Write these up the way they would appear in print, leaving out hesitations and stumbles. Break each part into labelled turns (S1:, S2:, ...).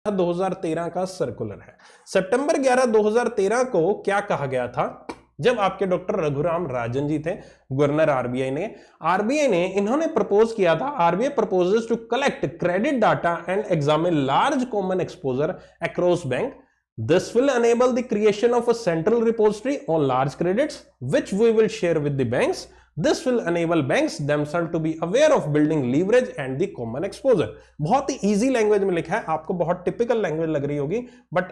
S1: 2013 का सर्कुलर है। सितंबर 11 2013 को क्या कहा गया था, जब आपके डॉक्टर रघुराम राजन जी थे गवर्नर आरबीआई ने इन्होंने प्रपोज किया था, RBI proposes to collect credit data and examine large common exposure across bank. This will enable the creation of a central repository on large credits, which we will share with the banks. This will enable banks themselves to be aware of building leverage and the common exposure. बहुत ही easy language में लिखा है, आपको बहुत typical language लग रही होगी, but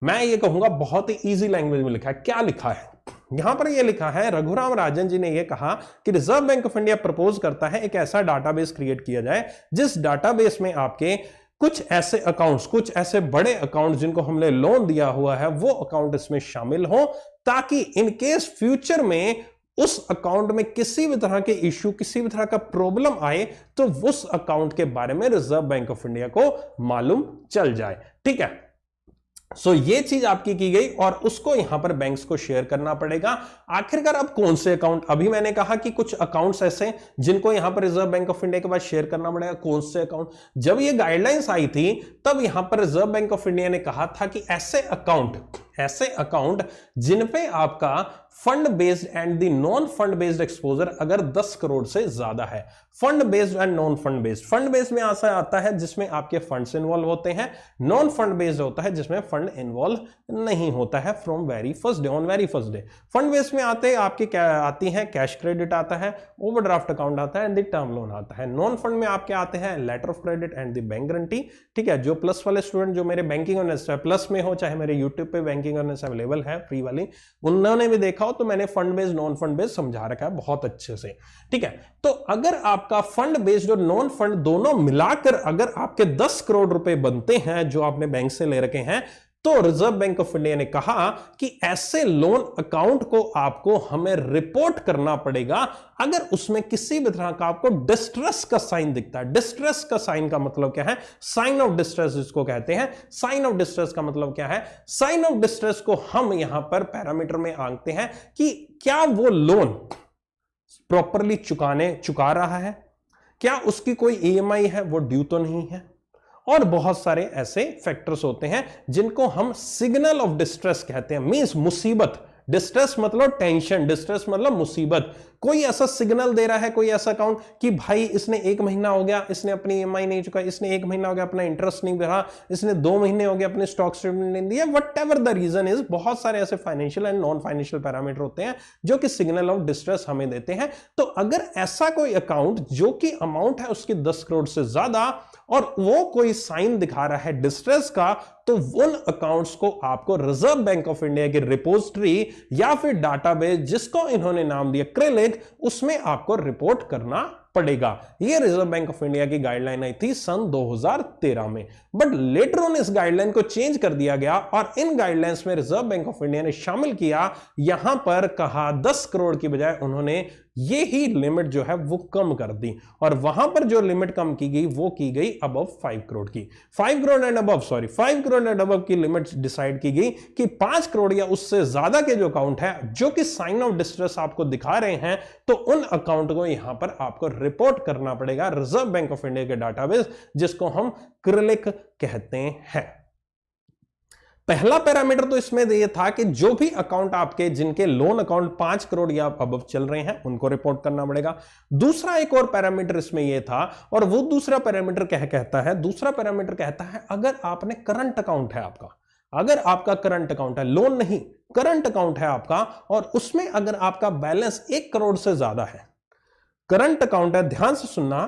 S1: मैं ये कहूंगा बहुत ही इजी लैंग्वेज में लिखा है. क्या लिखा है यहां पर? ये लिखा है, रघुराम राजन जी ने यह कहा कि reserve bank of India propose करता है एक ऐसा डाटाबेस क्रिएट किया जाए जिस डाटाबेस में आपके कुछ ऐसे अकाउंट्स, कुछ ऐसे बड़े अकाउंट जिनको हमने लोन दिया हुआ है, वो अकाउंट इसमें शामिल हो, ताकि इन केस फ्यूचर में उस अकाउंट में किसी भी तरह के इश्यू, किसी भी तरह का प्रॉब्लम आए तो उस अकाउंट के बारे में रिजर्व बैंक ऑफ इंडिया को मालूम चल जाए. ठीक है, सो ये चीज आपकी की गई और उसको यहां पर बैंक्स को शेयर करना पड़ेगा. आखिरकार अब कौन से अकाउंट, अभी मैंने कहा कि कुछ अकाउंट्स ऐसे जिनको यहां पर रिजर्व बैंक ऑफ इंडिया के पास शेयर करना पड़ेगा. कौन से अकाउंट? जब ये गाइडलाइंस आई थी तब यहां पर रिजर्व बैंक ऑफ इंडिया ने कहा था कि ऐसे अकाउंट जिन पे आपका fund based and the non fund based exposure अगर 10 करोड़ से ज्यादा है. Fund based and non fund based. Fund based में ऐसा आता है जिसमें आपके फंड्स इन्वॉल्व होते हैं, नॉन फंड बेस्ड होता है जिसमें फंड इन्वॉल्व नहीं होता है. From very first day, on very first day. Fund based में आते आपके क्या आती है, कैश क्रेडिट आता है, ओवरड्राफ्ट अकाउंट आता है एंड द टर्म लोन आता है. नॉन फंड में आपके आते हैं letter of credit and the bank guarantee. ठीक है, जो प्लस वाले स्टूडेंट जो मेरे बैंकिंग अवेयरनेस प्लस में हो, चाहे मेरे यूट्यूब पे बैंकिंग अवेयरनेस अवेलेबल है फ्री वाली, उन्होंने भी देखा हो तो मैंने fund based non fund based समझा रखा है बहुत अच्छे से. ठीक है, तो अगर आपका फंड बेस्ड और नॉन फंड दोनों मिलाकर अगर आपके 10 करोड़ रुपए बनते हैं जो आपने बैंक से ले रखे हैं, तो रिजर्व बैंक ऑफ इंडिया ने कहा कि ऐसे लोन अकाउंट को आपको हमें रिपोर्ट करना पड़ेगा अगर उसमें किसी भी तरह का आपको डिस्ट्रेस का साइन दिखता है. डिस्ट्रेस का साइन का मतलब क्या है? साइन ऑफ डिस्ट्रेस जिसको कहते हैं. साइन ऑफ डिस्ट्रेस का मतलब क्या है? साइन ऑफ डिस्ट्रेस को हम यहां पर पैरामीटर में आंकते हैं कि क्या वो लोन प्रॉपरली चुका रहा है, क्या उसकी कोई ईएमआई है, वो ड्यू तो नहीं है, और बहुत सारे ऐसे फैक्टर्स होते हैं जिनको हम सिग्नल ऑफ डिस्ट्रेस कहते हैं. मींस मुसीबत. डिस्ट्रेस मतलब टेंशन, डिस्ट्रेस मतलब मुसीबत. कोई ऐसा सिग्नल दे रहा है कोई ऐसा अकाउंट कि भाई इसने 1 महीना हो गया इसने अपनी ईएमआई नहीं चुका, इसने 1 महीना हो गया अपना इंटरेस्ट नहीं भरा, इसने 2 महीने हो गए अपने स्टॉक स्टेटमेंट नहीं दिया, व्हाटएवर द रीजन इज. बहुत सारे ऐसे financial and non financial parameter होते हैं जो कि सिग्नल ऑफ डिस्ट्रेस हमें देते हैं. तो अगर ऐसा कोई अकाउंट जो कि अमाउंट है उसकी 10 करोड़ से ज्यादा और वो कोई साइन दिखा रहा है डिस्ट्रेस का, तो उन अकाउंट्स को आपको रिजर्व बैंक ऑफ इंडिया की रिपोजिटरी या फिर डाटाबेस जिसको इन्होंने नाम दिया क्रिलिक, उसमें आपको रिपोर्ट करना पड़ेगा. यह रिजर्व बैंक ऑफ इंडिया की गाइडलाइन आई थी सन 2013 में, बट लेटर ऑन इस गाइडलाइन को चेंज कर दिया गया और इन गाइडलाइंस में रिजर्व बैंक ऑफ इंडिया ने शामिल किया, यहां पर कहा 10 करोड़ की बजाय उन्होंने ये ही लिमिट जो है वो कम कर दी और वहां पर जो लिमिट कम की गई वो की गई अबव 5 करोड़ की. 5 करोड़ एंड अबव की लिमिट डिसाइड की गई कि 5 करोड़ या उससे ज्यादा के जो अकाउंट है जो कि साइन ऑफ डिस्ट्रेस आपको दिखा रहे हैं, तो उन अकाउंट को यहां पर आपको रिपोर्ट करना पड़ेगा रिजर्व बैंक ऑफ इंडिया के डाटाबेस जिसको हम क्रिलिक कहते हैं. पहला पैरामीटर तो इसमें यह था कि जो भी अकाउंट आपके जिनके लोन अकाउंट 5 करोड़ या अबव चल रहे हैं उनको रिपोर्ट करना पड़ेगा. दूसरा एक और पैरामीटर इसमें यह था और वो दूसरा पैरामीटर क्या कहता है? दूसरा पैरामीटर कहता है अगर आपने करंट अकाउंट है आपका, अगर आपका करंट अकाउंट है, लोन नहीं करंट अकाउंट है आपका, और उसमें अगर आपका बैलेंस 1 करोड़ से ज्यादा है, करंट अकाउंट है, ध्यान से सुनना,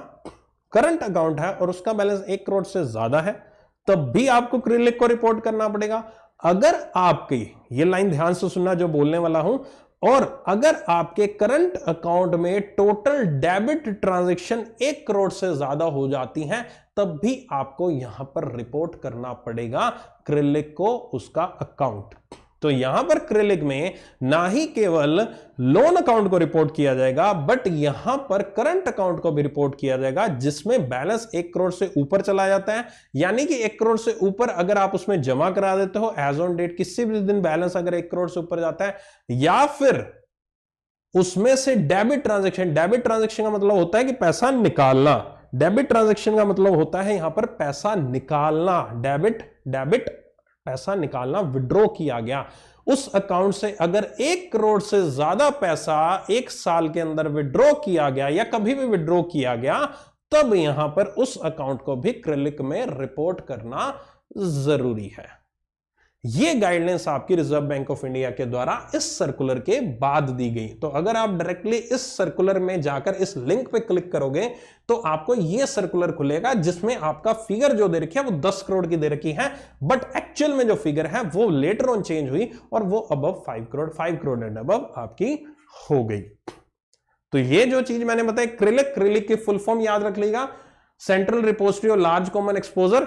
S1: करंट अकाउंट है और उसका बैलेंस 1 करोड़ से ज्यादा है, तब भी आपको क्रिलिक को रिपोर्ट करना पड़ेगा. अगर आपकी, ये लाइन ध्यान से सुनना जो बोलने वाला हूं, और अगर आपके करंट अकाउंट में टोटल डेबिट ट्रांजैक्शन 1 करोड़ से ज्यादा हो जाती हैं, तब भी आपको यहां पर रिपोर्ट करना पड़ेगा क्रिलिक को उसका अकाउंट. तो यहां पर क्रिलिक में ना ही केवल लोन अकाउंट को रिपोर्ट किया जाएगा, बट यहां पर करंट अकाउंट को भी रिपोर्ट किया जाएगा जिसमें बैलेंस 1 करोड़ से ऊपर चला जाता है. यानी कि 1 करोड़ से ऊपर अगर आप उसमें जमा करा देते हो एज ऑन डेट, किसी भी दिन बैलेंस अगर 1 करोड़ से ऊपर जाता है, या फिर उसमें से डेबिट ट्रांजैक्शन का मतलब होता है कि पैसा निकालना, डेबिट ट्रांजैक्शन का मतलब होता है यहां पर पैसा निकालना, डेबिट डेबिट पैसा निकालना, विड्रॉ किया गया उस अकाउंट से। अगर 1 करोड़ से ज्यादा पैसा 1 साल के अंदर विड्रॉ किया गया या कभी भी विड्रॉ किया गया, तब यहां पर उस अकाउंट को भी क्रिलिक में रिपोर्ट करना जरूरी है। ये गाइडलाइंस आपकी रिजर्व बैंक ऑफ इंडिया के द्वारा इस सर्कुलर के बाद दी गई। तो अगर आप डायरेक्टली इस सर्कुलर में जाकर इस लिंक पे क्लिक करोगे तो आपको ये सर्कुलर खुलेगा, जिसमें आपका फिगर जो दे रखी है वो 10 करोड़ की दे रखी है, बट एक्चुअल में जो फिगर है वो लेटर ऑन चेंज हुई और वो अबव 5 करोड़ एंड अबव आपकी हो गई। तो ये जो चीज मैंने बताई क्रिलिक, क्रिलिक की फुल फॉर्म याद रख लीजिएगा, सेंट्रल रिपोजिटरी और लार्ज कॉमन एक्सपोजर।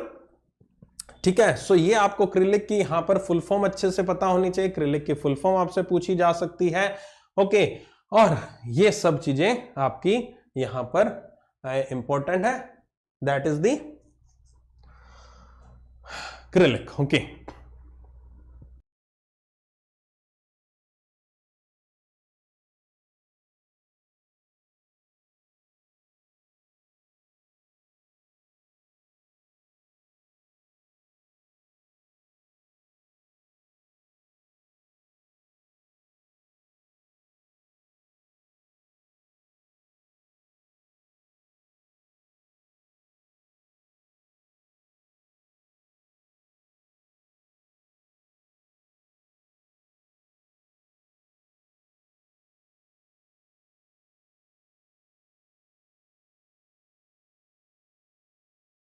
S1: ठीक है, सो ये आपको क्रिलिक की यहां पर फुल फॉर्म अच्छे से पता होनी चाहिए। क्रिलिक की फुल फॉर्म आपसे पूछी जा सकती है। ओके, और ये सब चीजें आपकी यहां पर इंपॉर्टेंट है, दैट इज द क्रिलिक। ओके,